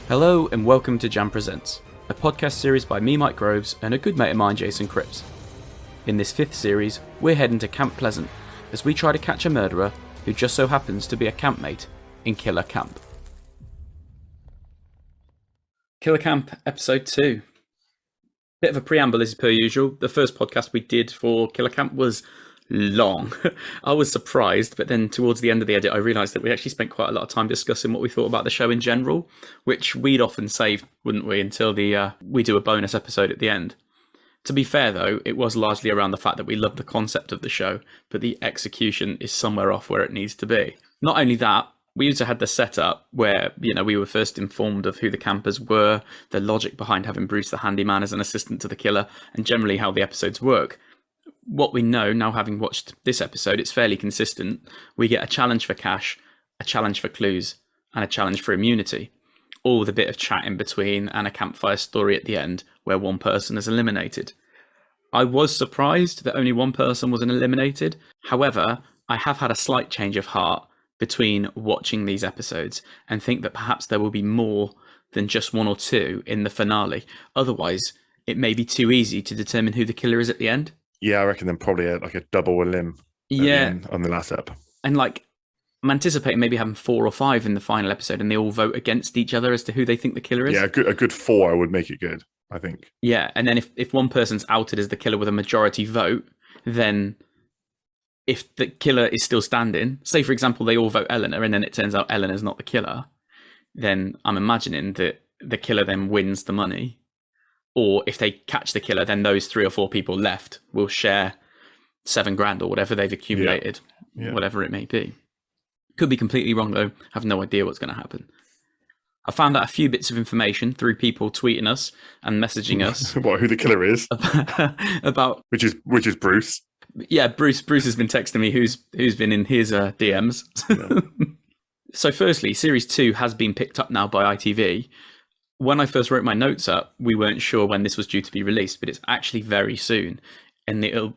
Hello and welcome to Jam Presents, a podcast series by me, Mike Groves, and a good mate of mine, Jason Cripps. In this fifth series, we're heading to Camp Pleasant as we try to catch a murderer who just so happens to be a campmate in Killer Camp. Killer Camp, Episode 2. Bit of a preamble as per usual. The first podcast we did for Killer Camp was long. I was surprised, but then towards the end of the edit I realised that we actually spent quite a lot of time discussing what we thought about the show in general, which we'd often save, wouldn't we, until we do a bonus episode at the end. To be fair though, it was largely around the fact that we love the concept of the show, but the execution is somewhere off where it needs to be. Not only that, we also had the setup where, we were first informed of who the campers were, the logic behind having Bruce the handyman as an assistant to the killer, and generally how the episodes work. What we know now, having watched this episode, it's fairly consistent. We get a challenge for cash, a challenge for clues, and a challenge for immunity. All with a bit of chat in between and a campfire story at the end where one person is eliminated. I was surprised that only one person wasn't eliminated. However, I have had a slight change of heart between watching these episodes and think that perhaps there will be more than just one or two in the finale. Otherwise, it may be too easy to determine who the killer is at the end. Yeah, I reckon then probably a double a limb. On the last ep. And I'm anticipating maybe having 4 or 5 in the final episode, and they all vote against each other as to who they think the killer is. Yeah, a good 4 would make it good, I think. Yeah, and then if one person's outed as the killer with a majority vote, then if the killer is still standing, say for example they all vote Eleanor, and then it turns out Eleanor's not the killer, then I'm imagining that the killer then wins the money. Or if they catch the killer, then those 3 or 4 people left will share $7,000 or whatever they've accumulated, whatever it may be. Could be completely wrong though. Have no idea what's going to happen. I found out a few bits of information through people tweeting us and messaging us. Who the killer is? about which is Bruce. Yeah, Bruce has been texting me who's been in his DMs. Yeah. So firstly, Series 2 has been picked up now by ITV. When I first wrote my notes up, we weren't sure when this was due to be released, but it's actually very soon. And it'll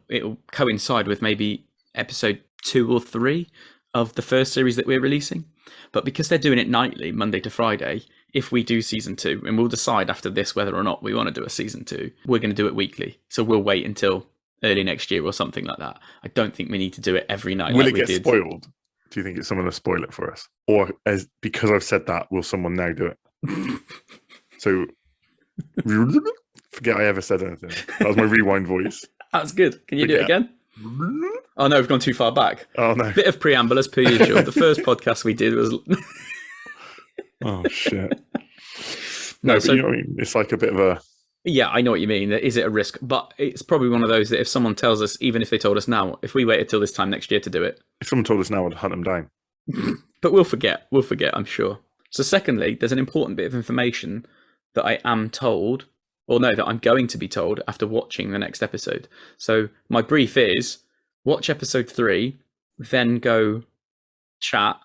coincide with maybe episode 2 or 3 of the first series that we're releasing. But because they're doing it nightly, Monday to Friday, if we do season 2, and we'll decide after this whether or not we want to do a season 2, we're going to do it weekly. So we'll wait until early next year or something like that. I don't think we need to do it every night. Will it get spoiled? Do you think someone will spoil it for us? Or because I've said that, will someone now do it? So, forget I ever said anything. That was my rewind voice. That's good. Can you do it again? Oh no, we've gone too far back. Oh no. Bit of preamble as per usual. The first podcast we did was... Oh shit. No, so, you know what I mean? It's like a bit of a... Yeah, I know what you mean. Is it a risk? But it's probably one of those that if someone tells us, even if they told us now, if we waited till this time next year to do it... If someone told us now, I'd hunt them down. But we'll forget, I'm sure. So secondly, there's an important bit of information that I am told, or no, that I'm going to be told after watching the next episode. So my brief is, watch episode 3, then go chat,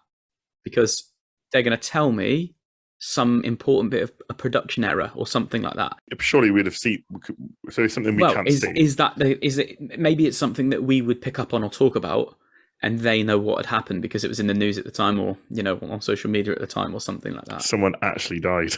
because they're going to tell me some important bit of a production error or something like that. Surely we'd have seen, so it's something we can't see. Is it, maybe it's something that we would pick up on or talk about, and they know what had happened because it was in the news at the time, or, on social media at the time or something like that. Someone actually died.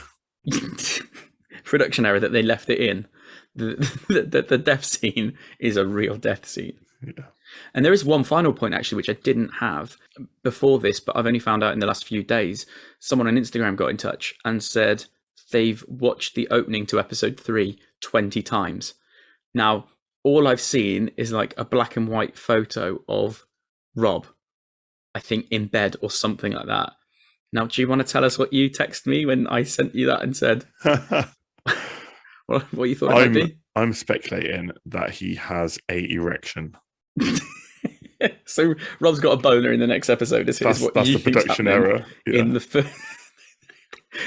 Production error that they left it in. The death scene is a real death scene. Yeah. And there is one final point actually, which I didn't have before this, but I've only found out in the last few days. Someone on Instagram got in touch and said they've watched the opening to episode 3 20 times. Now, all I've seen is like a black and white photo of Rob, I think in bed or something like that. Now, do you want to tell us what you texted me when I sent you that and said what you thought it might be? I'm speculating that he has a erection. So Rob's got a boner in the next episode. That's the production error. Yeah. In the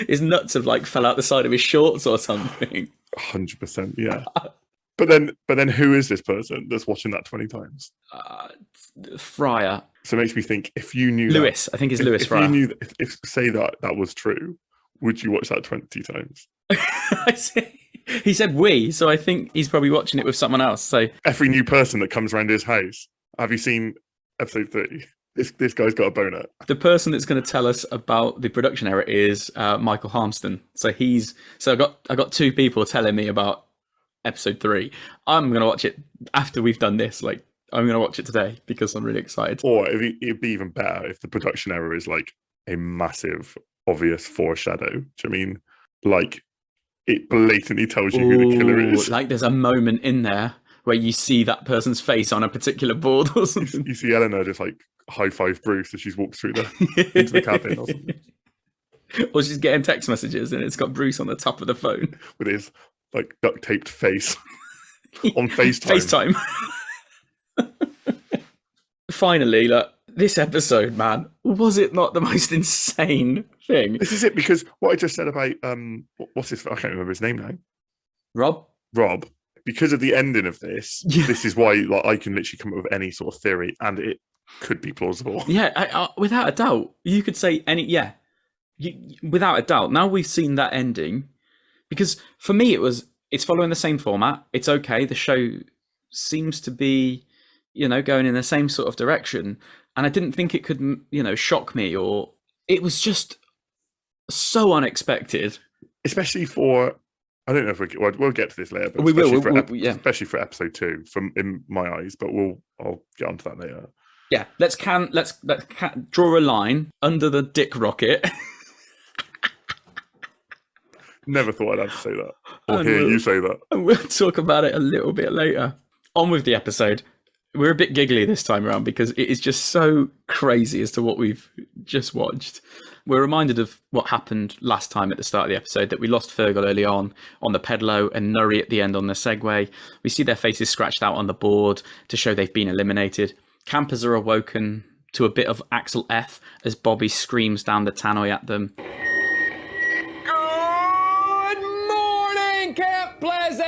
his nuts have fell out the side of his shorts or something. 100%, yeah. But then who is this person that's watching that 20 times? Fryer. So it makes me think, if you knew Lewis, I think it's Lewis Fryer. If you knew, if say that was true, would you watch that 20 times? I see. He said we, so I think he's probably watching it with someone else. So every new person that comes around his house, have you seen episode 3? This guy's got a boner. The person that's going to tell us about the production error is Michael Harmston. So I got two people telling me about episode 3. I'm going to watch it after we've done this. Like, I'm going to watch it today because I'm really excited. Or it'd be even better if the production error is like a massive, obvious foreshadow. Do you mean like it blatantly tells you who the killer is? Like there's a moment in there where you see that person's face on a particular board or something. You see Eleanor just like high five Bruce as she's walked through into the cabin or something. Or she's getting text messages and it's got Bruce on the top of the phone with his like duct taped face on FaceTime. Finally, look, this episode, man, was it not the most insane thing? This is it, because what I just said about what's his? I can't remember his name now. Rob. Because of the ending of this, this is why like I can literally come up with any sort of theory, and it could be plausible. Yeah, I, without a doubt, you could say any. Yeah, without a doubt. Now we've seen that ending, because for me it's following the same format. It's okay. The show seems to be, going in the same sort of direction, and I didn't think it could, shock me, or it was just so unexpected. Especially for, I don't know if we'll get to this later, but especially for episode 2, in my eyes. But I'll get onto that later. Yeah, let's draw a line under the dick rocket. Never thought I'd have to say that, or hear you say that. And we'll talk about it a little bit later. On with the episode. We're a bit giggly this time around because it is just so crazy as to what we've just watched. We're reminded of what happened last time at the start of the episode, that we lost Fergal early on the pedalo and Nuri at the end on the Segway. We see their faces scratched out on the board to show they've been eliminated. Campers are awoken to a bit of Axel F as Bobby screams down the tannoy at them. Good morning, Camp Pleasant!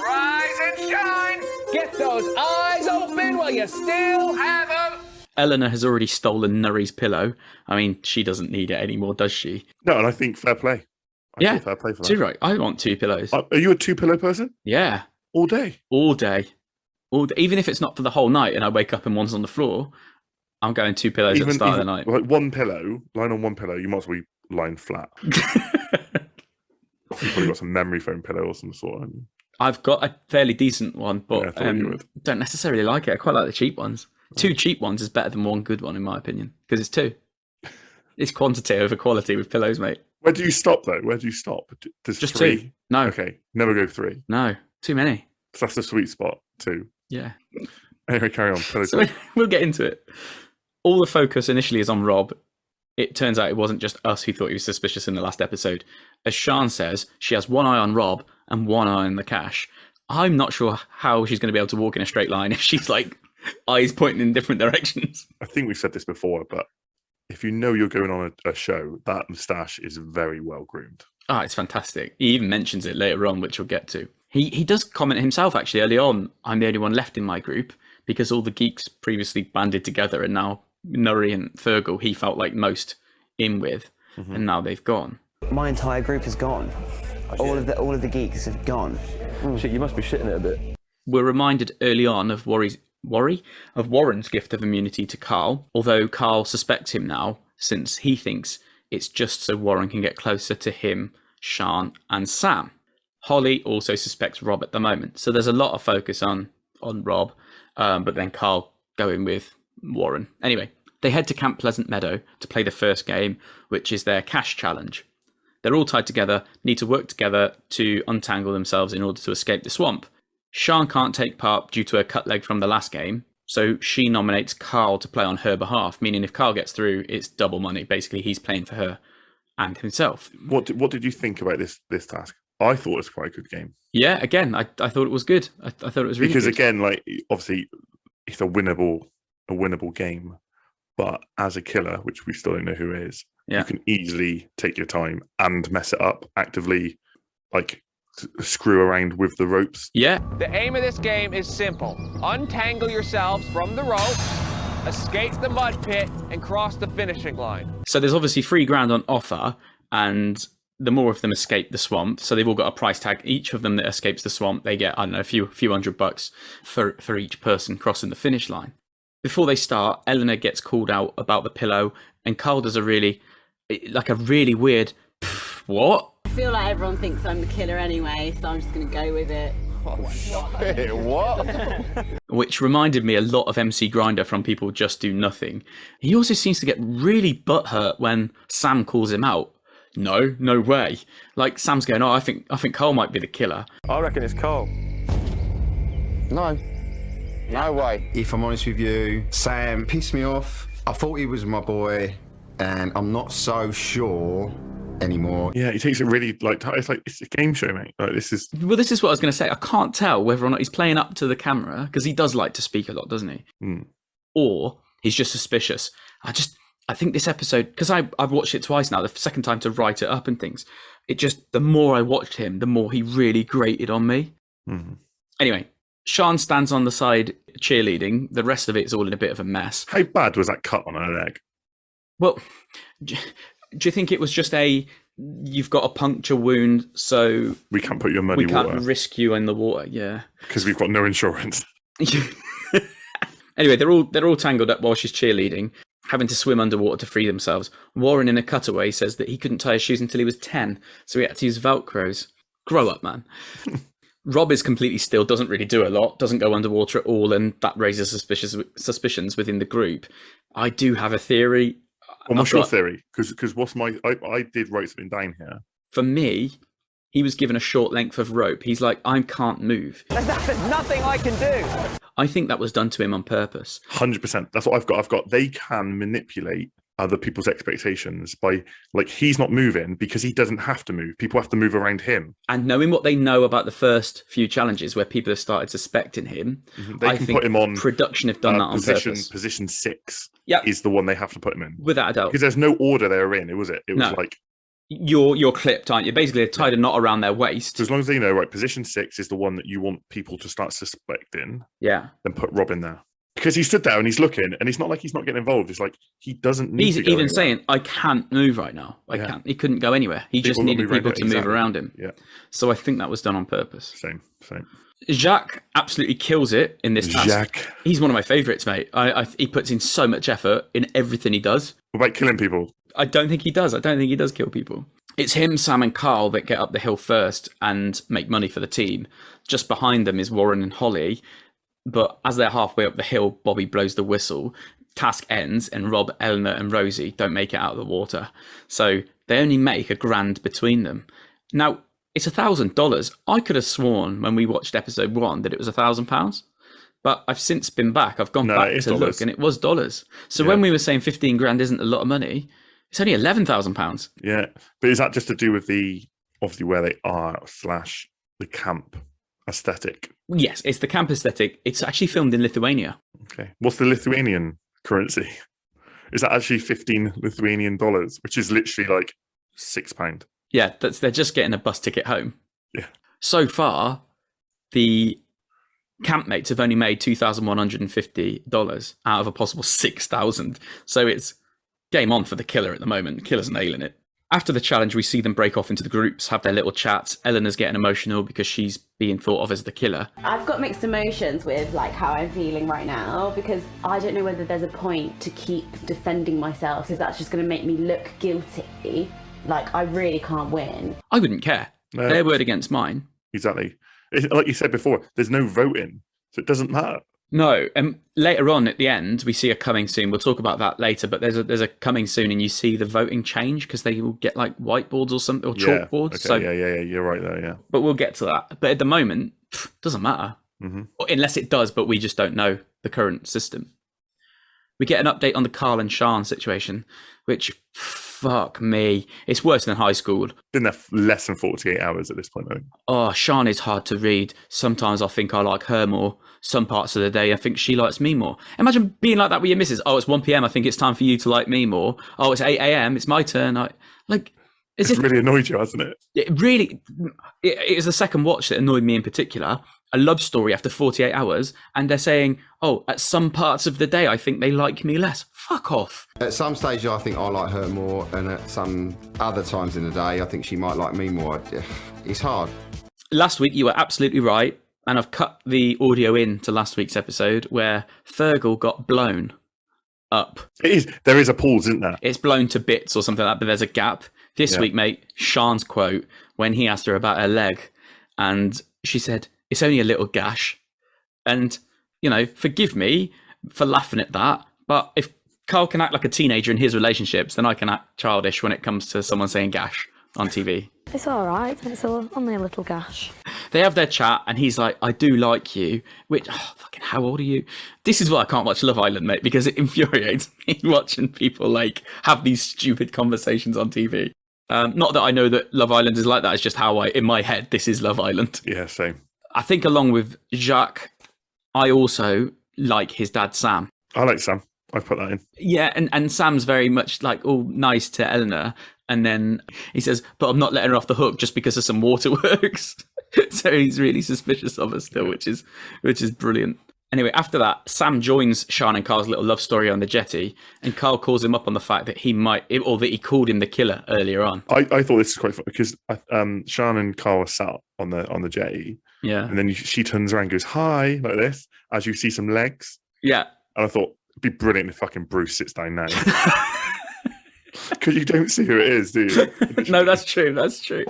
Rise and shine! Get those eyes open while you still have them! Eleanor has already stolen Nuri's pillow. I mean, she doesn't need it anymore, does she? No, and I think fair play. Fair play for that. Too right. I want 2 pillows. Are you a 2-pillow person? Yeah. All day? All day. Even if it's not for the whole night and I wake up and one's on the floor, I'm going 2 pillows at the start of the night. Like one pillow, lying on one pillow, you might as well be lying flat. You've probably got some memory foam pillow or some sort. I've got a fairly decent one, but don't necessarily like it. I quite like the cheap ones. 2 cheap ones is better than 1 good one, in my opinion, because it's 2. It's quantity over quality with pillows, mate. Where do you stop, though? Where do you stop? There's just 3? 2. No. Okay, never go 3. No, too many. So that's the sweet spot, 2. Yeah. Anyway, carry on. So we'll get into it. All the focus initially is on Rob. It turns out it wasn't just us who thought he was suspicious in the last episode. As Sian says, she has one eye on Rob and one eye on the cash. I'm not sure how she's going to be able to walk in a straight line if she's like eyes pointing in different directions. I think we've said this before, but if you know you're going on a show, that moustache is very well groomed. Ah, it's fantastic. He even mentions it later on, which we'll get to. He does comment himself, actually, early on, I'm the only one left in my group, because all the geeks previously banded together, and now Nuri and Fergal, he felt like most in with, and now they've gone. My entire group is gone. All of the geeks have gone. Shit, you must be shitting it a bit. We're reminded early on of Warren's gift of immunity to Carl, although Carl suspects him now, since he thinks it's just so Warren can get closer to him, Sian, and Sam. Holly also suspects Rob at the moment, so there's a lot of focus on Rob, but then Carl going with Warren. Anyway, they head to Camp Pleasant Meadow to play the first game, which is their cash challenge. They're all tied together, need to work together to untangle themselves in order to escape the swamp. Sian can't take part due to a cut leg from the last game, so she nominates Carl to play on her behalf, meaning if Carl gets through, it's double money. Basically, he's playing for her and himself. What did you think about this task? I thought it was quite a good game. Yeah, again, I thought it was good. I thought it was really because good. Again, like obviously, it's a winnable game, but as a killer, which we still don't know who is, you can easily take your time and mess it up actively, like screw around with the ropes. Yeah. The aim of this game is simple. Untangle yourselves from the rope, escape the mud pit, and cross the finishing line. So there's obviously £3,000 on offer, and the more of them escape the swamp. So they've all got a price tag. Each of them that escapes the swamp, they get, I don't know, a few $100 for each person crossing the finish line. Before they start, Eleanor gets called out about the pillow, and Carl does a really weird, what? I feel like everyone thinks I'm the killer anyway, so I'm just going to go with it. What? Which reminded me a lot of MC Grinder from People Just Do Nothing. He also seems to get really butthurt when Sam calls him out. No way. Like, Sam's going, I think Carl might be the killer. I reckon it's Carl. No way. If I'm honest with you, Sam pissed me off. I thought he was my boy, and I'm not so sure anymore. Yeah, he takes it really it's a game show, mate. Like, this is what I was going to say. I can't tell whether or not he's playing up to the camera, because he does like to speak a lot, doesn't he? Or he's just suspicious. I think this episode, because I've watched it twice now, the second time to write it up and things, the more I watched him, the more he really grated on me. Anyway, Sian stands on the side cheerleading. The rest of it is all in a bit of a mess. How bad was that cut on her leg? Well, do you think it was just you've got a puncture wound, so we can't put you in muddy water. We can't risk you in the water, yeah. Because we've got no insurance. Anyway, they're all tangled up while she's cheerleading, having to swim underwater to free themselves. Warren, in a cutaway, says that he couldn't tie his shoes until he was 10, so he had to use Velcros. Grow up, man. Rob is completely still, doesn't really do a lot, doesn't go underwater at all, and that raises suspicions within the group. I do have a theory. Well, what's your theory? Because I did write something down here. For me, he was given a short length of rope. He's like, I can't move. There's nothing I can do. I think that was done to him on purpose. 100%. That's what I've got. They can manipulate other people's expectations by, like, he's not moving because he doesn't have to move. People have to move around him. And knowing what they know about the first few challenges where people have started suspecting him, they can put him on. Production have done that on purpose. Position 6 Yep. is the one they have to put him in. Without a doubt. Because there's no order they were in, was it? It was like... You're clipped, aren't you? Basically, they've tied a knot around their waist. So as long as they know, right, position 6 is the one that you want people to start suspecting. Yeah. Then put Rob in there. Because he stood there and he's looking, and it's not like he's not getting involved. It's like he doesn't need He's to go even anywhere. saying, I can't move right now. I can't. He couldn't go anywhere. He just needed people to move around him. Yeah. So I think that was done on purpose. Same. Jacques absolutely kills it in this task. Jacques. He's one of my favourites, mate. He puts in so much effort in everything he does. What about killing people? I don't think he does. I don't think he does kill people. It's him, Sam and Carl that get up the hill first and make money for the team. Just behind them is Warren and Holly. But as they're halfway up the hill, Bobby blows the whistle. Task ends, and Rob, Eleanor, and Rosie don't make it out of the water. So they only make $1,000 between them. Now, it's $1,000. I could have sworn when we watched episode 1 that it was £1,000. But I've since been back. I've gone back to look, and it was dollars. So when we were saying 15 grand isn't a lot of money, it's only £11,000. Yeah. But is that just to do with obviously where they are / the camp aesthetic? Yes, it's the camp aesthetic. It's actually filmed in Lithuania. Okay. What's the Lithuanian currency? Is that actually 15 Lithuanian dollars, which is literally like £6? Yeah, they're just getting a bus ticket home. Yeah. So far, the campmates have only made $2,150 out of a possible 6,000. So it's game on for the killer at the moment. The killer's nailing it. After the challenge, we see them break off into the groups, have their little chats. Eleanor's getting emotional because she's being thought of as the killer. I've got mixed emotions with like how I'm feeling right now, because I don't know whether there's a point to keep defending myself, because that's just going to make me look guilty. Like, I really can't win. I wouldn't care. No. Their word against mine. Exactly. Like you said before, there's no voting, so it doesn't matter. No, and later on at the end, we see a coming soon. We'll talk about that later, but there's a coming soon, and you see the voting change because they will get like whiteboards or something, or chalkboards. Okay, so, yeah, you're right there, yeah. But we'll get to that. But at the moment, doesn't matter. Unless it does, but we just don't know the current system. We get an update on the Carl and Sian situation, which, fuck me, it's worse than high school. Been there less than 48 hours at this point, I think. Oh, Sian is hard to read. Sometimes I think I like her more. Some parts of the day I think she likes me more. Imagine being like that with your missus. Oh, it's 1 p.m. I think it's time for you to like me more. Oh, it's 8 a.m. It's my turn. As It's if really annoyed you, hasn't it? it really, it was the second watch that annoyed me in particular. A love story after 48 hours, and they're saying, "Oh, at some parts of the day, I think they like me less." Fuck off. At some stage, I think I like her more, and at some other times in the day, I think she might like me more. It's hard. Last week, you were absolutely right, and I've cut the audio in to last week's episode where Fergal got blown up. It is. There is a pause, isn't there? It's blown to bits or something like that, but there's a gap. This week, mate, Sean's quote when he asked her about her leg, and she said, "It's only a little gash." And, you know, forgive me for laughing at that, but if Carl can act like a teenager in his relationships, then I can act childish when it comes to someone saying gash on TV. It's all right. It's only a little gash. They have their chat, and he's like, "I do like you," which, fucking, how old are you? This is why I can't watch Love Island, mate, because it infuriates me watching people, like, have these stupid conversations on TV. Not that I know that Love Island is like that, it's just how in my head, this is Love Island. Yeah, same. I think along with Jacques, I also like his dad, Sam. I like Sam. I put that in. Yeah, and Sam's very much like all nice to Eleanor, and then he says, "But I'm not letting her off the hook just because of some waterworks." So he's really suspicious of her still, which is brilliant. Anyway, after that, Sam joins Sean and Carl's little love story on the jetty, and Carl calls him up on the fact that that he called him the killer earlier on. I thought this was quite fun because Sean and Carl are sat on the jetty. Yeah. And then she turns around and goes, "Hi," like this, as you see some legs. Yeah. And I thought, it'd be brilliant if fucking Bruce sits down now. Because you don't see who it is, do you? No, that's true. That's true.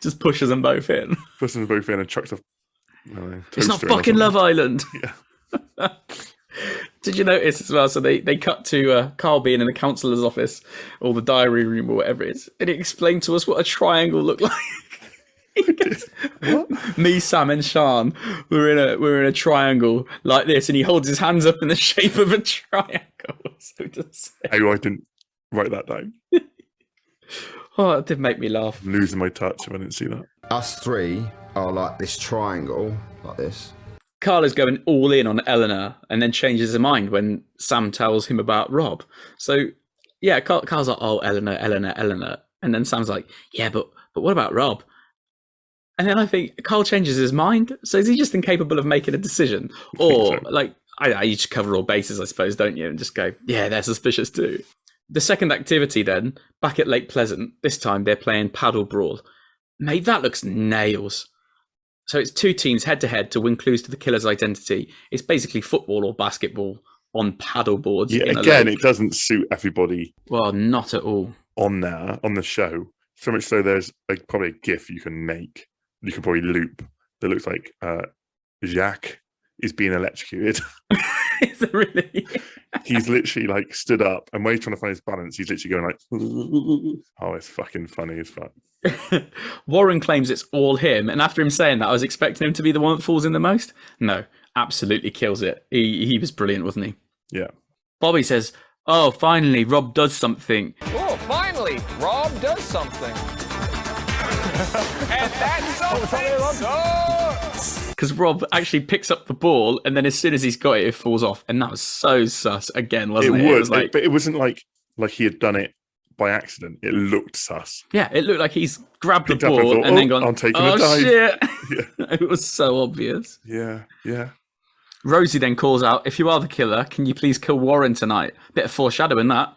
Just pushes them both in. Pushes them both in and chucks a... It's not fucking Love Island. Yeah. Did you notice as well? So they cut to Carl being in the counsellor's office or the diary room or whatever it is. And it explained to us what a triangle looked like. Me, Sam, and Sean we're in a triangle like this, and he holds his hands up in the shape of a triangle. So I didn't write that down. Oh, it did make me laugh. I'm losing my touch if I didn't see that. Us three are like this triangle, like this. Carl is going all in on Eleanor and then changes his mind when Sam tells him about Rob. So, yeah, Carl's like, "Oh, Eleanor. And then Sam's like, "Yeah, but what about Rob?" And then I think Carl changes his mind. So is he just incapable of making a decision? Or, like, you just cover all bases, I suppose, don't you? And just go, "Yeah, they're suspicious too." The second activity then, back at Lake Pleasant, this time they're playing paddle brawl. Mate, that looks nails. So it's two teams head-to-head to win clues to the killer's identity. It's basically football or basketball on paddle boards. Yeah, again, it doesn't suit everybody. Well, not at all. On the show. So much so there's like probably a GIF you can make. You can probably loop that looks like Jacques is being electrocuted. Is it really? He's literally like stood up, and when he's trying to find his balance, he's literally going like, "Oh, it's fucking funny as fuck." Warren claims it's all him, and after him saying that, I was expecting him to be the one that falls in the most. No, absolutely kills it. He was brilliant, wasn't he? Yeah. Bobby says, "Oh, finally, Rob does something." Oh, finally, Rob does something. And that's something sucks. Because Rob actually picks up the ball, and then as soon as he's got it, it falls off. And that was so sus again, wasn't it? It was like, but it wasn't like he had done it by accident. It looked sus. Yeah, it looked like he's grabbed the Picked up ball and thought, and then gone, I'm taking "Oh, a dive." shit. Yeah. It was so obvious. Yeah. Rosie then calls out, "If you are the killer, can you please kill Warren tonight?" Bit of foreshadowing that.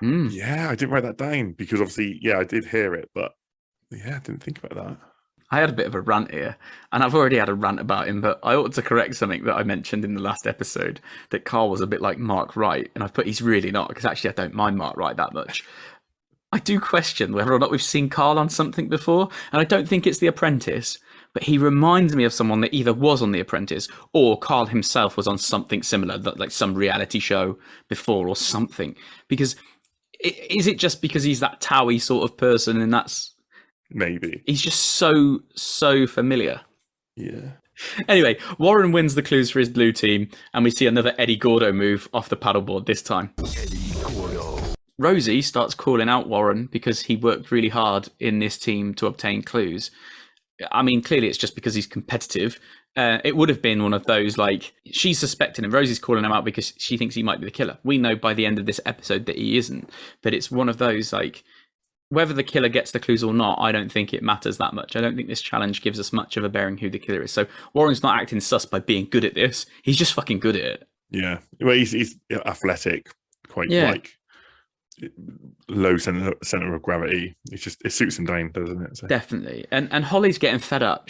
Yeah, I didn't write that down because obviously, I did hear it, but yeah, I didn't think about that. I had a bit of a rant here, and I've already had a rant about him, but I ought to correct something that I mentioned in the last episode, that Carl was a bit like Mark Wright, and I've put he's really not, because actually I don't mind Mark Wright that much. I do question whether or not we've seen Carl on something before, and I don't think it's The Apprentice, but he reminds me of someone that either was on The Apprentice or Carl himself was on something similar, like some reality show before or something. Because is it just because he's that Towie sort of person, and that's... Maybe. He's just so familiar. Yeah. Anyway, Warren wins the clues for his blue team, and we see another Eddie Gordo move off the paddleboard this time. Rosie starts calling out Warren because he worked really hard in this team to obtain clues. I mean, clearly it's just because he's competitive. It would have been one of those, like, she's suspecting him. Rosie's calling him out because she thinks he might be the killer. We know by the end of this episode that he isn't. But it's one of those, like, whether the killer gets the clues or not, I don't think it matters that much. I don't think this challenge gives us much of a bearing who the killer is. So Warren's not acting sus by being good at this. He's just fucking good at it. Yeah. Well, he's athletic, quite like low center of gravity. It suits him down, doesn't it? So. Definitely. And Holly's getting fed up.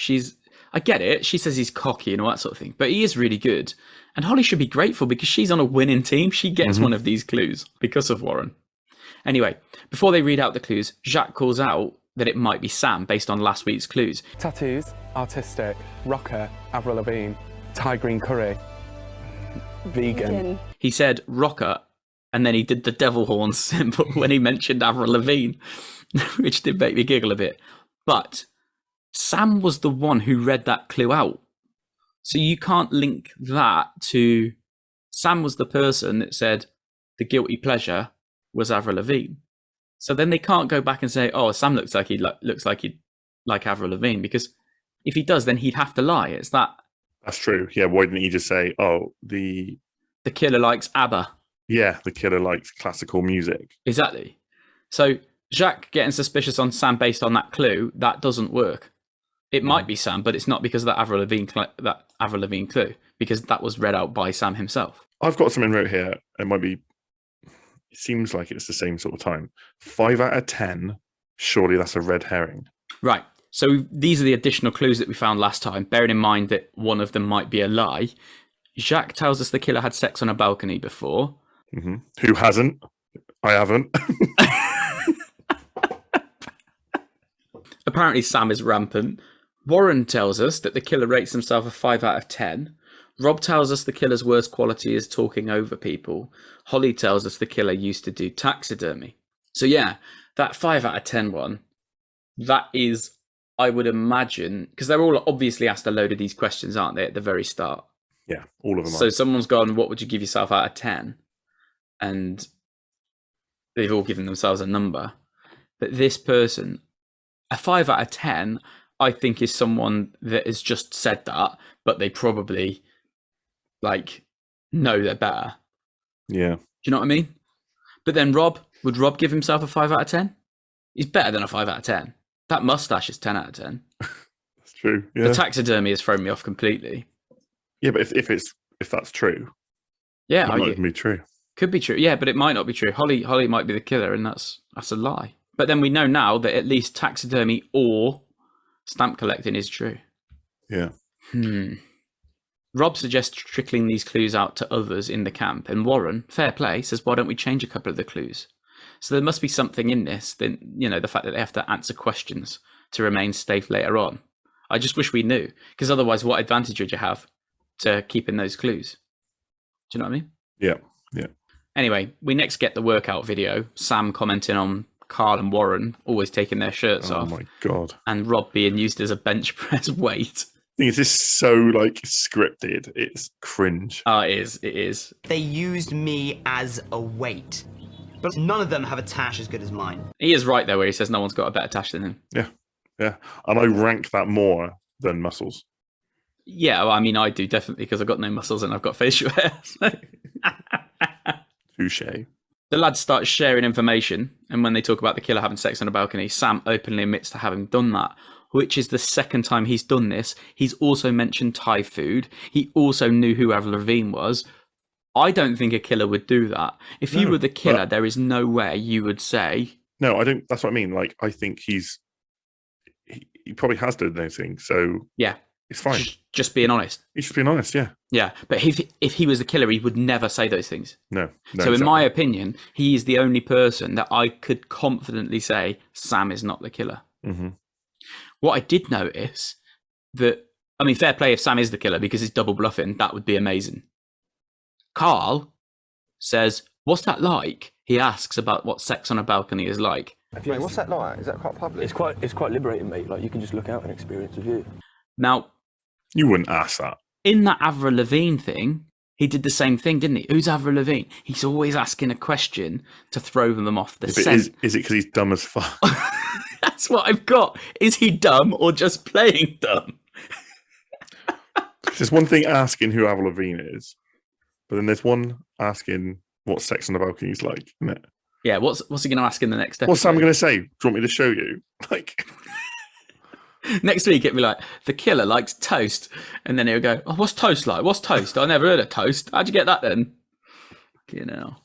I get it. She says he's cocky and all that sort of thing, but he is really good. And Holly should be grateful because she's on a winning team. She gets one of these clues because of Warren. Anyway, before they read out the clues, Jacques calls out that it might be Sam based on last week's clues. Tattoos, artistic, rocker, Avril Lavigne, Thai green curry, vegan. He said rocker, and then he did the devil horn symbol when he mentioned Avril Lavigne, which did make me giggle a bit. But Sam was the one who read that clue out. So you can't link that to... Sam was the person that said the guilty pleasure was Avril Lavigne. So then they can't go back and say, oh, Sam looks like he'd like Avril Lavigne, because if he does, then he'd have to lie. It's that... That's true. Yeah, why didn't he just say, oh, the killer likes ABBA? Yeah, the killer likes classical music. Exactly. So Jacques getting suspicious on Sam based on that clue, that doesn't work. It might be Sam, but it's not because of that Avril Lavigne clue, because that was read out by Sam himself. I've got something wrote here. It seems like it's the same sort of time. 5 out of 10. Surely that's a red herring. Right. So these are the additional clues that we found last time, bearing in mind that one of them might be a lie. Jacques tells us the killer had sex on a balcony before. Mm-hmm. Who hasn't? I haven't. Apparently Sam is rampant. Warren tells us that the killer rates himself a 5 out of 10. Rob tells us the killer's worst quality is talking over people. Holly tells us the killer used to do taxidermy. So yeah, that 5 out of 10 one, that is, I would imagine, because they're all obviously asked a load of these questions, aren't they, at the very start? Yeah, all of them So are. someone's gone, what would you give yourself out of 10? And they've all given themselves a number. But this person, a 5 out of 10, I think is someone that has just said that, but they probably know they're better. Yeah. Do you know what I mean? But then would Rob give himself a 5 out of 10? He's better than a 5 out of 10. That mustache is 10 out of 10. That's true. Yeah. The taxidermy has thrown me off completely. Yeah, but if that's true, yeah, it might even be true. Could be true. Yeah, but it might not be true. Holly might be the killer, and that's a lie. But then we know now that at least taxidermy or stamp collecting is true. Yeah. Rob suggests trickling these clues out to others in the camp, and Warren, fair play, says, why don't we change a couple of the clues? So there must be something in this, then, the fact that they have to answer questions to remain safe later on. I just wish we knew, because otherwise what advantage would you have to keeping those clues? Do you know what I mean? Yeah, yeah. Anyway, we next get the workout video, Sam commenting on Carl and Warren always taking their shirts off. Oh my God. And Rob being used as a bench press weight. I think it's just so scripted. It's cringe. Oh, it is. They used me as a weight. But none of them have a tash as good as mine. He is right, though, where he says no one's got a better tash than him. Yeah, yeah. And I rank that more than muscles. Yeah, well, I mean, I do, definitely, because I've got no muscles and I've got facial hair. So. Touche. The lads start sharing information, and when they talk about the killer having sex on a balcony, Sam openly admits to having done that, which is the second time he's done this. He's also mentioned Thai food. He also knew who Avril Lavigne was. I don't think a killer would do that. If you were the killer, there is no way you would say... No, I don't. That's what I mean. I think he probably has done those things. So yeah, it's fine. Just being honest. He's just being honest, yeah. Yeah, but if he was the killer, he would never say those things. No. So exactly. In my opinion, he is the only person that I could confidently say Sam is not the killer. Mm-hmm. What I did notice fair play if Sam is the killer because he's double bluffing, that would be amazing. Carl says, what's that like? He asks about what sex on a balcony is like. Mate, what's that like? Is that quite public? It's quite liberating, mate. You can just look out and experience a view. Now, you wouldn't ask that. In that Avril Lavigne thing, he did the same thing, didn't he? Who's Avril Lavigne? He's always asking a question to throw them off the scent. Is it because he's dumb as fuck? That's what I've got. Is he dumb or just playing dumb? There's one thing asking who Avril Lavigne is, but then there's one asking what Sex on the Balcony is like, isn't it? Yeah, what's he going to ask in the next episode? What's Sam going to say? Do you want me to show you? Like, next week it'll be like, the killer likes toast. And then he'll go, oh, what's toast like? What's toast? I never heard of toast. How'd you get that then? You know.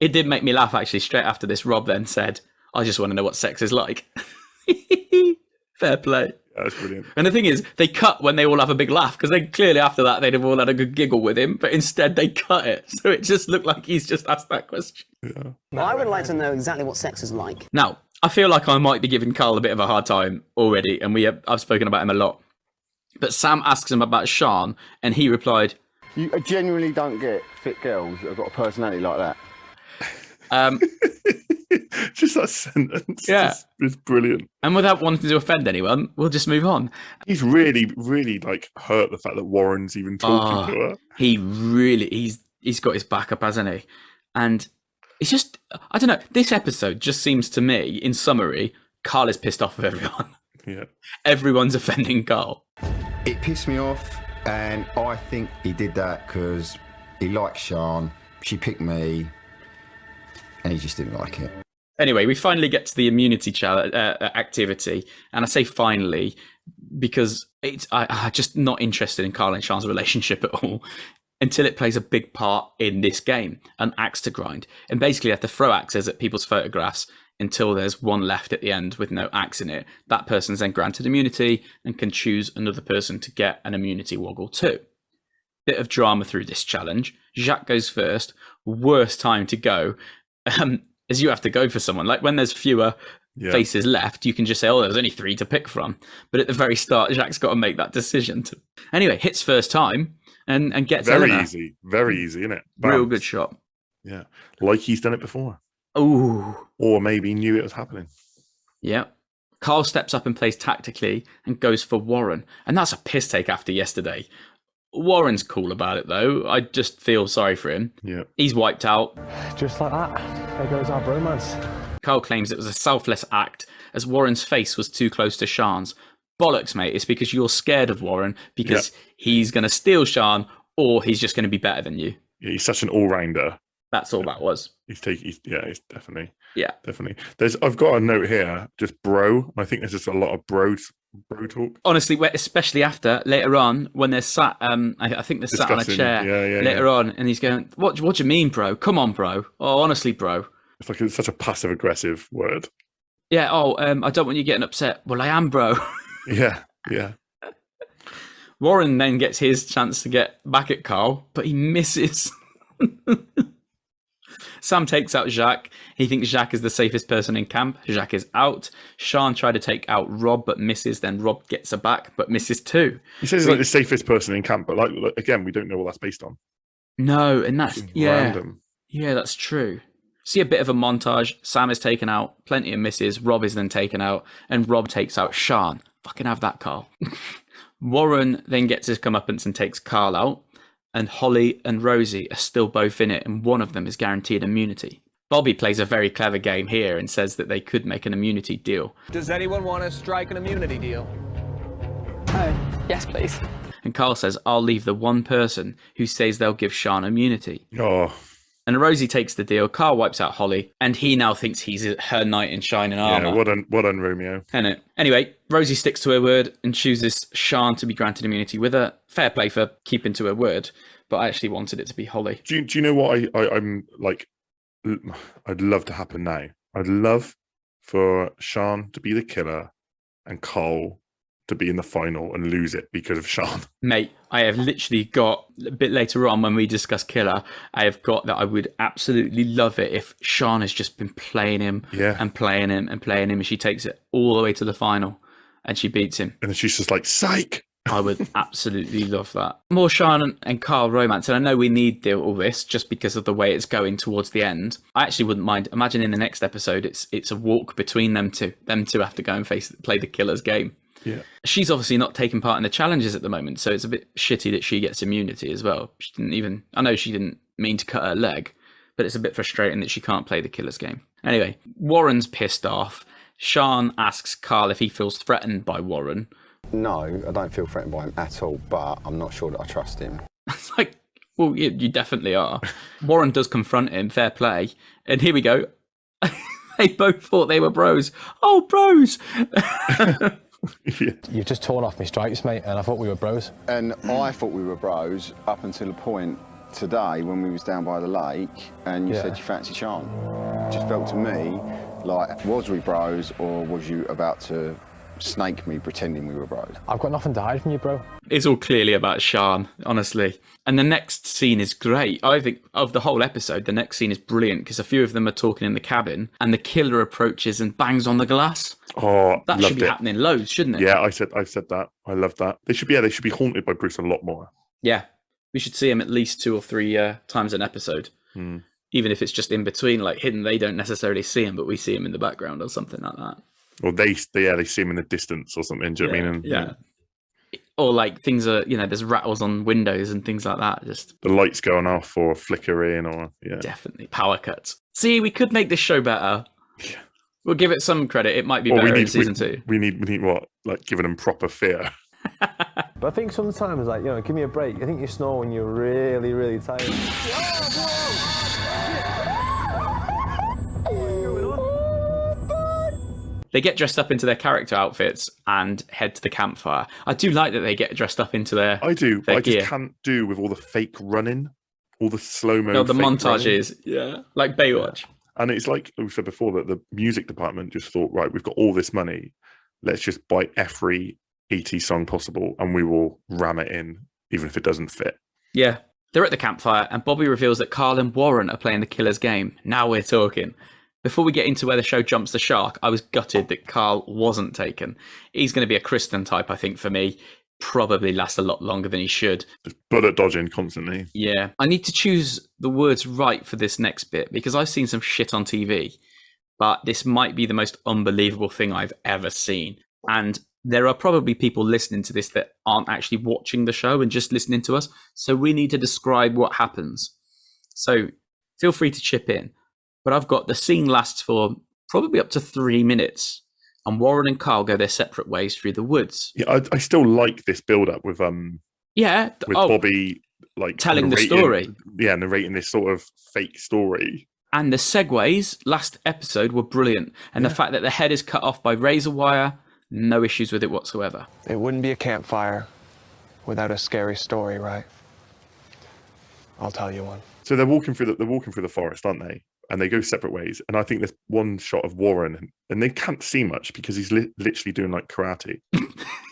It did make me laugh, actually. Straight after this, Rob then said, I just want to know what sex is like. Fair play. That's brilliant. And the thing is, they cut when they all have a big laugh, because they clearly after that they'd have all had a good giggle with him, but instead they cut it. So it just looked like he's just asked that question. Yeah. Well, I would like to know exactly what sex is like. Now, I feel like I might be giving Carl a bit of a hard time already, and I've spoken about him a lot. But Sam asks him about Sean, and he replied, You genuinely don't get fit girls that have got a personality like that. Just that sentence. Yeah. It's brilliant. And without wanting to offend anyone, we'll just move on. He's really, really like hurt the fact that Warren's even talking to her. He really, he's got his back up, hasn't he? And it's just, I don't know, this episode just seems to me, in summary, Carl is pissed off with everyone. Yeah. Everyone's offending Carl. It pissed me off, and I think he did that because he liked Sean, she picked me, and he just didn't like it. Anyway, we finally get to the immunity activity, and I say finally because I'm just not interested in Carl and Sean's relationship at all until it plays a big part in this game, an axe to grind. And basically you have to throw axes at people's photographs until there's one left at the end with no axe in it. That person's then granted immunity and can choose another person to get an immunity woggle too. Bit of drama through this challenge. Jacques goes first, worst time to go. As you have to go for someone. Like when there's fewer faces left, you can just say, oh, there's only 3 to pick from. But at the very start, Jacques got to make that decision. Anyway, hits first time and gets very Eleanor. easy. Very easy, isn't it? Real good shot. Yeah. Like he's done it before. Ooh. Or maybe knew it was happening. Yeah. Carl steps up and plays tactically and goes for Warren. And that's a piss take after yesterday. Warren's cool about it, though. I just feel sorry for him. Yeah. He's wiped out. Just like that. There goes our bromance. Carl claims it was a selfless act, as Warren's face was too close to Sean's. Bollocks, mate. It's because you're scared of Warren, because he's going to steal Sean, or he's just going to be better than you. Yeah, he's such an all-rounder. That's all that was. He's definitely. Yeah. Definitely. I've got a note here, just bro. I think there's just a lot of bro talk. Honestly, especially after later on when they're sat, I think they're sat on a chair later on, and he's going, "What do you mean, bro? Come on, bro. Oh, honestly, bro." It's like it's such a passive aggressive word. Yeah. Oh, I don't want you getting upset. Well, I am, bro. Yeah. Warren then gets his chance to get back at Carl, but he misses. Sam takes out Jacques. He thinks Jacques is the safest person in camp. Jacques is out. Sean tried to take out Rob, but misses. Then Rob gets her back, but misses too. He says he's like the safest person in camp, but like again, we don't know what that's based on. No, and that's random. Yeah, that's true. See a bit of a montage. Sam is taken out. Plenty of misses. Rob is then taken out, and Rob takes out Sean. Fucking have that, Carl. Warren then gets his comeuppance and takes Carl out. And Holly and Rosie are still both in it, and one of them is guaranteed immunity. Bobby plays a very clever game here and says that they could make an immunity deal. Does anyone want to strike an immunity deal? Oh, yes, please. And Carl says, I'll leave the one person who says they'll give Sean immunity. Oh. And Rosie takes the deal. Carl wipes out Holly, and he now thinks he's her knight in shining armour. Yeah, what on Romeo. Anyway, Rosie sticks to her word and chooses Sean to be granted immunity with her. Fair play for keeping to her word, but I actually wanted it to be Holly. Do you know what I'm like? I'd love to happen now. I'd love for Sean to be the killer and Carl to be in the final and lose it because of Sean. Mate, I have literally got, a bit later on when we discuss Killer, I have got that I would absolutely love it if Sean has just been playing him and playing him and playing him, and she takes it all the way to the final and she beats him. And then she's just like, psych! I would absolutely love that. More Sean and Carl romance, and I know we need all this just because of the way it's going towards the end. I actually wouldn't mind. Imagine in the next episode, it's a walk between them two. Them two have to go and play the killer's game. Yeah. She's obviously not taking part in the challenges at the moment, so it's a bit shitty that she gets immunity as well. I know she didn't mean to cut her leg, but it's a bit frustrating that she can't play the killer's game. Anyway, Warren's pissed off. Sean asks Carl if he feels threatened by Warren. No, I don't feel threatened by him at all, but I'm not sure that I trust him. It's like, well, you definitely are. Warren does confront him, fair play. And here we go. They both thought they were bros. Oh, bros! You've just torn off my stripes, mate, and I thought we were bros. And I thought we were bros up until a point today when we was down by the lake and you said you fancy Sean. It just felt to me like, was we bros or was you about to snake me pretending we were bros? I've got nothing to hide from you, bro. It's all clearly about Sean, honestly. And the next scene is great. I think of the whole episode, the next scene is brilliant because a few of them are talking in the cabin and the killer approaches and bangs on the glass. Oh, that should be happening loads, shouldn't it? Yeah, I've said that. I love that. They should be haunted by Bruce a lot more. Yeah. We should see him at least 2 or 3 times an episode. Even if it's just in between, like hidden, they don't necessarily see him, but we see him in the background or something like that. Or they see him in the distance or something. Do you know what I mean? Yeah. Or like things are, there's rattles on windows and things like that. Just the lights going off or flickering or definitely power cuts. See, we could make this show better. Yeah. We'll give it some credit. It might be better in season 2. We need what? Like giving them proper fear. But I think sometimes, like, give me a break. I think you snore when you're really, really tired. They get dressed up into their character outfits and head to the campfire. I do like that they get dressed up into their I do, but I gear. just can't do with all the fake running, all the slow-mo. No, the fake montages, running. like Baywatch. Yeah. And it's like we said before that the music department just thought, right, we've got all this money, let's just buy every ET song possible and we will ram it in, even if it doesn't fit. Yeah. They're at the campfire and Bobby reveals that Carl and Warren are playing the killer's game. Now we're talking. Before we get into where the show jumps the shark, I was gutted that Carl wasn't taken. He's going to be a Kristen type, I think, for me. Probably last a lot longer than he should. Just bullet dodging constantly. Yeah. I need to choose the words right for this next bit because I've seen some shit on TV, but this might be the most unbelievable thing I've ever seen. And there are probably people listening to this that aren't actually watching the show and just listening to us. So we need to describe what happens. So feel free to chip in. But I've got the scene lasts for probably up to 3 minutes, and Warren and Carl go their separate ways through the woods. Yeah, I still like this build-up with Bobby like telling the story. Yeah, narrating this sort of fake story. And the segues last episode were brilliant, and the fact that the head is cut off by razor wire, no issues with it whatsoever. It wouldn't be a campfire without a scary story, right? I'll tell you one. So they're walking through the forest, aren't they? And they go separate ways. And I think there's one shot of Warren, and they can't see much because he's literally doing like karate.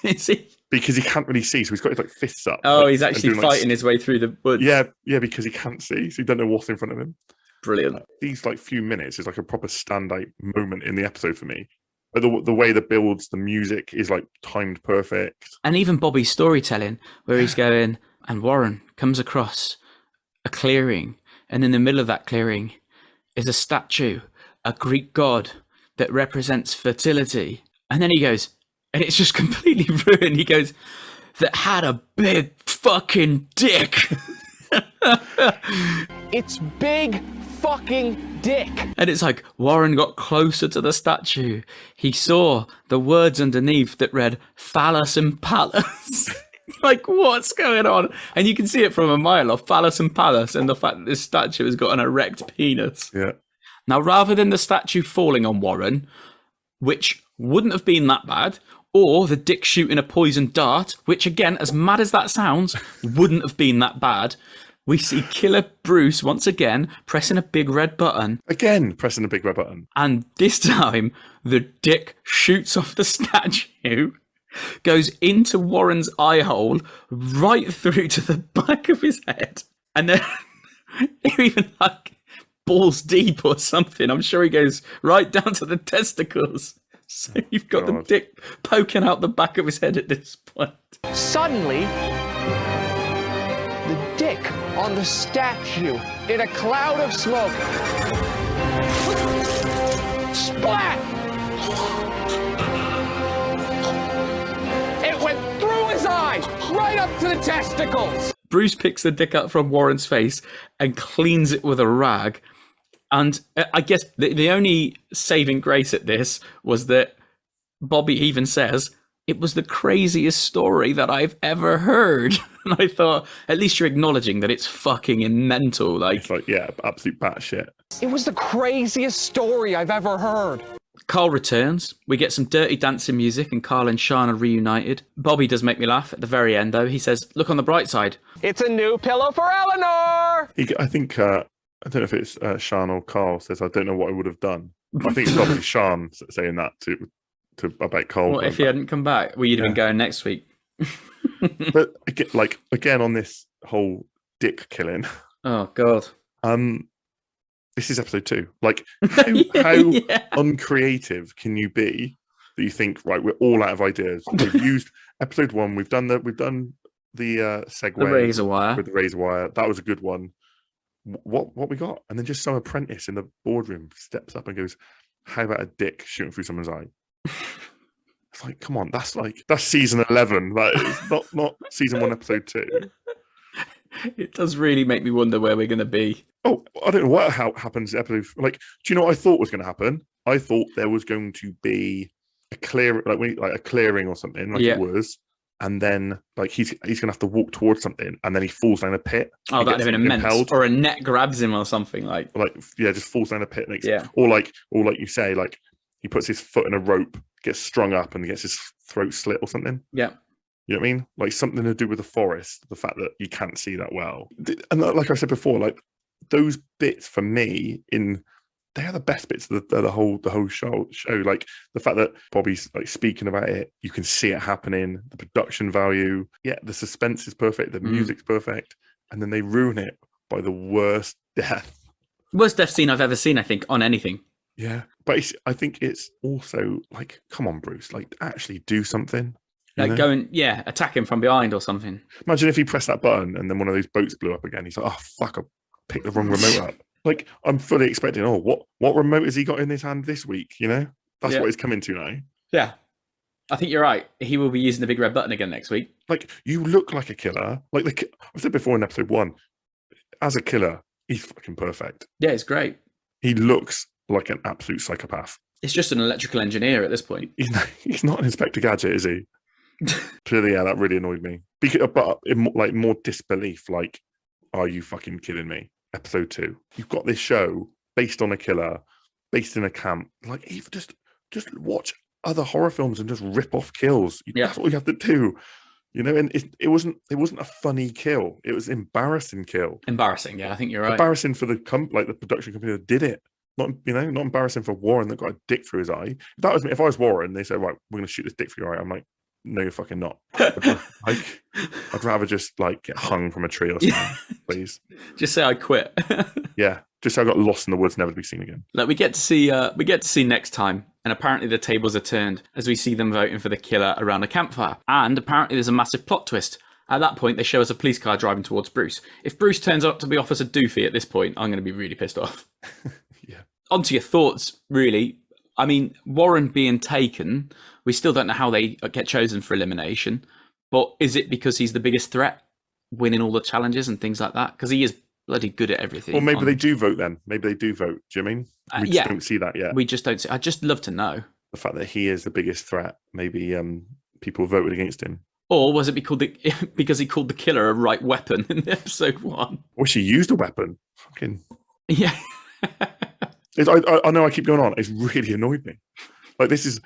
Is he? Because he can't really see, so he's got his like fists up. Oh, like, he's actually fighting his way through the woods. Yeah, because he can't see, so he don't know what's in front of him. Brilliant. These like few minutes is like a proper standout moment in the episode for me. But the way that builds the music is like timed perfect. And even Bobby's storytelling, where he's going, and Warren comes across a clearing, and in the middle of that clearing is a statue, a Greek god that represents fertility. And then he goes, and it's just completely ruined. He goes, that had a big fucking dick. It's big fucking dick. And it's like, Warren got closer to the statue. He saw the words underneath that read, phallus impallus. Like, what's going on? And you can see it from a mile off, phallus impallus, and the fact that this statue has got an erect penis. Yeah. Now, rather than the statue falling on Warren, which wouldn't have been that bad, or the dick shooting a poison dart, which again, as mad as that sounds, wouldn't have been that bad, we see Killer Bruce once again pressing a big red button. Again, pressing a big red button. And this time, the dick shoots off the statue, goes into Warren's eye hole, right through to the back of his head. And then even like balls deep or something. I'm sure he goes right down to the testicles. So you've got the dick poking out the back of his head at this point. Suddenly, the dick on the statue in a cloud of smoke. Splat! It went through his eye, right up to the testicles. Bruce picks the dick up from Warren's face and cleans it with a rag. And I guess the only saving grace at this was that Bobby even says, it was the craziest story that I've ever heard. And I thought, at least you're acknowledging that it's fucking mental. It's like, yeah, absolute batshit. It was the craziest story I've ever heard. Carl returns. We get some dirty dancing music and Carl and Sean are reunited. Bobby does make me laugh at the very end, though. He says, look on the bright side. It's a new pillow for Eleanor! I think, I don't know if it's Sean or Carl says, I don't know what I would have done. I think it's probably Sean saying that to about Carl. What if he hadn't come back? Well, you'd have been going next week. But again on this whole dick killing. Oh God. This is episode 2. Like, how uncreative can you be that you think, right, we're all out of ideas? We've used episode 1. We've done the segue, the razor wire with the razor wire. That was a good one. What we got? And then just some apprentice in the boardroom steps up and goes, "How about a dick shooting through someone's eye?" It's like, come on, that's season 11. That is not season 1, episode 2. It does really make me wonder where we're going to be. Oh, I don't know what happens. Episode, like, do you know what I thought was going to happen? I thought there was going to be a clear, like a clearing or something, like it was, and then like he's going to have to walk towards something, and then he falls down a pit. Oh, that'd have been immense. Or a net grabs him or something like just falls down a pit. Or like you say, like he puts his foot in a rope, gets strung up, and gets his throat slit or something. Yeah. You know what I mean? Like something to do with the forest, the fact that you can't see that well. And like I said before, like those bits for me they are the best bits of the whole show. Like the fact that Bobby's like speaking about it, you can see it happening, the production value. Yeah, the suspense is perfect, the music's perfect, and then they ruin it by the worst death. Worst death scene I've ever seen, I think, on anything. Yeah, but I think it's also like, come on, Bruce, like actually do something. Like attack him from behind or something. Imagine if he pressed that button and then one of those boats blew up again. He's like, oh fuck, I picked the wrong remote up. Like I'm fully expecting, what remote has he got in his hand this week? You know, that's what he's coming to now. Yeah, I think you're right. He will be using the big red button again next week. Like you look like a killer. Like I said before in episode 1, as a killer, he's fucking perfect. Yeah, it's great. He looks like an absolute psychopath. It's just an electrical engineer at this point. He's not an Inspector Gadget, is he? Clearly, yeah, that really annoyed me. But in like more disbelief, like, are you fucking kidding me? Episode 2, you've got this show based on a killer, based in a camp. Like, even just watch other horror films and just rip off kills. That's what you have to do, you know. And it wasn't a funny kill. It was an embarrassing kill. Embarrassing, yeah. I think you're right. Embarrassing for the production company that did it. Not embarrassing for Warren that got a dick through his eye. If that was me, if I was Warren, they said, right, we're going to shoot this dick through your eye. I'm like, no, you're fucking not. I'd rather just like get hung from a tree or something, please. Just say I quit. Yeah, just say I got lost in the woods, never to be seen again. Like we get to see next time, and apparently the tables are turned as we see them voting for the killer around a campfire. And apparently there's a massive plot twist. At that point, they show us a police car driving towards Bruce. If Bruce turns out to be Officer Doofy at this point, I'm going to be really pissed off. Yeah. On to your thoughts, really. I mean, Warren being taken, we still don't know how they get chosen for elimination. But is it because he's the biggest threat, winning all the challenges and things like that? Because he is bloody good at everything. Or maybe they do vote then. Maybe they do vote. Do you mean? We just don't see that yet. We just don't see. I'd just love to know. The fact that he is the biggest threat. Maybe people voted against him. Or was it because he called the killer a right weapon in episode 1? Wish he used a weapon. Fucking... Yeah. I know I keep going on. It's really annoyed me. Like this is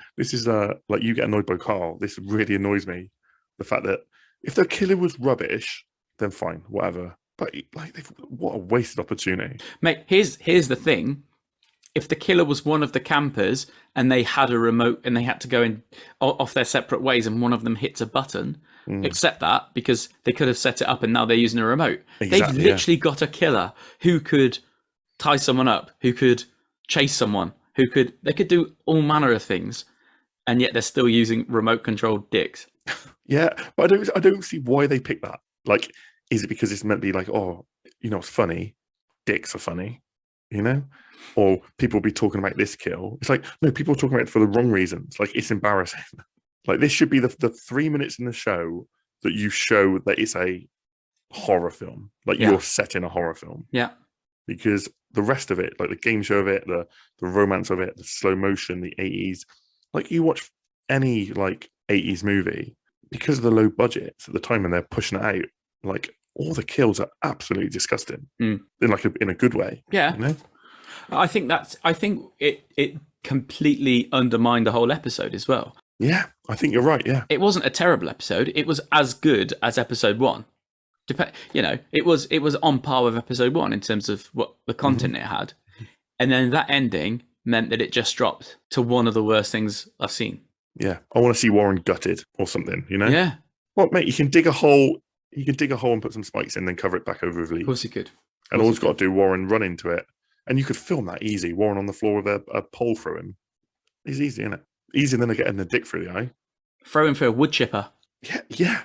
like you get annoyed by Carl. This really annoys me. The fact that if the killer was rubbish, then fine, whatever. But like, what a wasted opportunity, mate. Here's the thing: if the killer was one of the campers and they had a remote and they had to go in off their separate ways, and one of them hits a button, accept that because they could have set it up and now they're using a remote. Exactly, they've literally got a killer who could tie someone up, who could chase someone, they could do all manner of things, and yet they're still using remote controlled dicks. Yeah, but I don't see why they picked that. Like, is it because it's meant to be like, oh, you know, it's funny, dicks are funny, you know, or people be talking about this kill? It's like, no, people are talking about it for the wrong reasons. Like, it's embarrassing. Like, this should be the 3 minutes in the show that you show that it's a horror film. Like, you're set in a horror film. Yeah. because the rest of it, like the game show of it, the romance of it, the slow motion, the 80s, like you watch any like 80s movie, because of the low budgets at the time when they're pushing it out, like all the kills are absolutely disgusting in a good way. Yeah, you know? I think it completely undermined the whole episode as well. Yeah, I think you're right. Yeah, it wasn't a terrible episode. It was as good as episode 1. It was on par with episode 1 in terms of what the content it had, and then that ending meant that it just dropped to one of the worst things I've seen. Yeah, I want to see Warren gutted or something. You know? Yeah. Well, mate, you can dig a hole. You can dig a hole and put some spikes in, then cover it back over with leaves. Of course you could. And all he's got to do, Warren run into it, and you could film that easy. Warren on the floor with a pole through him. It's easy, isn't it? Easier than getting a dick through the eye. Throw him for a wood chipper. Yeah,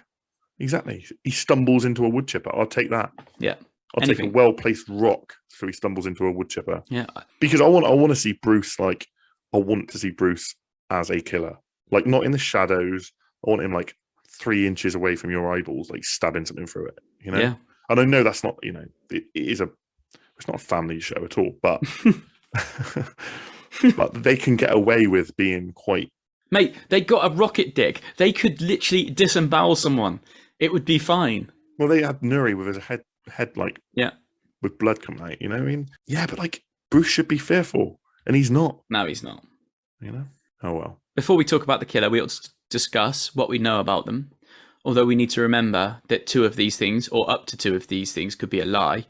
exactly. He stumbles into a wood chipper. I'll take that. Yeah. I'll take a well-placed rock so he stumbles into a wood chipper. Yeah. Because I want to see Bruce, like, I want to see Bruce as a killer. Like, not in the shadows. I want him, like, 3 inches away from your eyeballs, like, stabbing something through it, you know? Yeah. And I know that's not, it's not a family show at all, but but they can get away with being quite... Mate, they got a rocket dick. They could literally disembowel someone. It would be fine. Well, they had Nuri with his head like... Yeah. With blood coming out, you know what I mean? Yeah, but, like, Bruce should be fearful, and he's not. No, he's not. You know? Oh, well. Before we talk about the killer, we ought to discuss what we know about them. Although we need to remember that 2 of these things, or up to 2 of these things, could be a lie.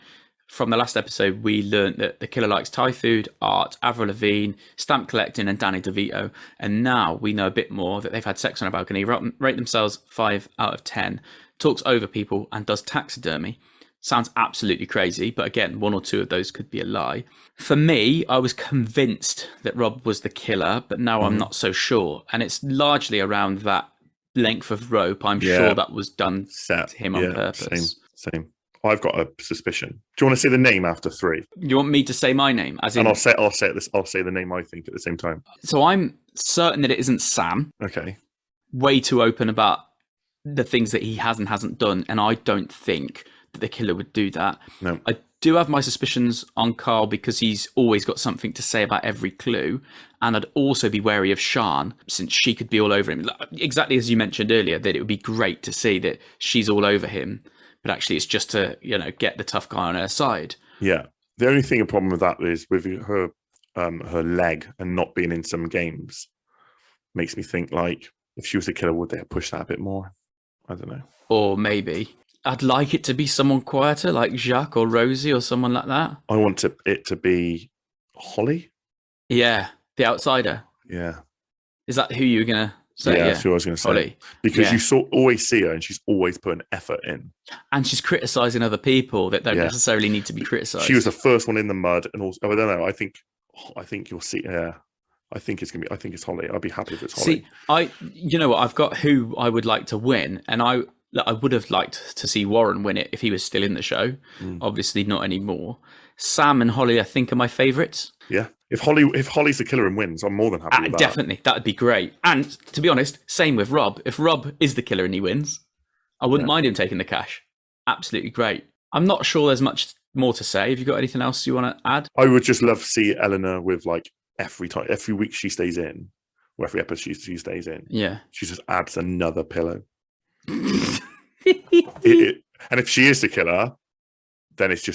From the last episode, we learned that the killer likes Thai food, art, Avril Lavigne, stamp collecting, and Danny DeVito. And now we know a bit more that they've had sex on a balcony, rate themselves 5 out of 10, talks over people, and does taxidermy. Sounds absolutely crazy, but again, 1 or 2 of those could be a lie. For me, I was convinced that Rob was the killer, but now I'm not so sure. And it's largely around that length of rope. I'm sure that was done to him on purpose. Same. I've got a suspicion. Do you want to say the name after 3? You want me to say my name? As in... And I'll say the name I think at the same time. So I'm certain that it isn't Sam. Okay. Way too open about the things that he has and hasn't done, and I don't think that the killer would do that. No. I do have my suspicions on Carl because he's always got something to say about every clue, and I'd also be wary of Sian since she could be all over him. Exactly as you mentioned earlier, that it would be great to see that she's all over him, but actually it's just to, get the tough guy on her side. Yeah. The only problem with that is with her leg and not being in some games makes me think, like, if she was a killer, would they have pushed that a bit more? I don't know. Or maybe I'd like it to be someone quieter, like Jacques or Rosie or someone like that. I want it to be Holly. Yeah, the outsider. Yeah. Is that who you were going to say? Yeah, that's who I was going to say. Holly. Because you always see her and she's always putting effort in. And she's criticising other people that don't necessarily need to be criticised. She was the first one in the mud, and also, I don't know, I think you'll see, I think it's Holly. I'd be happy if it's Holly. See, you know what, I've got who I would like to win, and I would have liked to see Warren win it if he was still in the show. Obviously not anymore. Sam and Holly, I think, are my favourites. Yeah. If Holly's the killer and wins, I'm more than happy with that. Definitely. That would be great. And to be honest, same with Rob. If Rob is the killer and he wins, I wouldn't mind him taking the cash. Absolutely great. I'm not sure there's much more to say. Have you got anything else you want to add? I would just love to see Eleanor with, like, every week she stays in, or every episode she stays in. Yeah. She just adds another pillow. And if she is the killer, then it's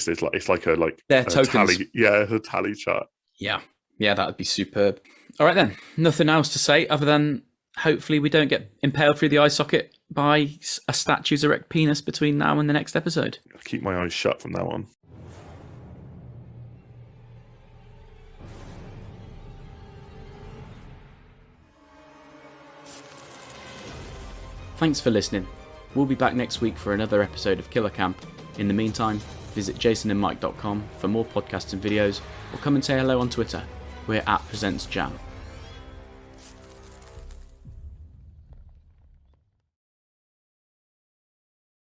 like a tokens. tally. Yeah, it's a tally chart. Yeah, that would be superb. All right then, nothing else to say other than hopefully we don't get impaled through the eye socket by a statue's erect penis between now and the next episode. I'll keep my eyes shut from now on. Thanks for listening. We'll be back next week for another episode of Killer Camp. In the meantime, visit jasonandmike.com for more podcasts and videos, or come and say hello on Twitter. We're @PresentsJam.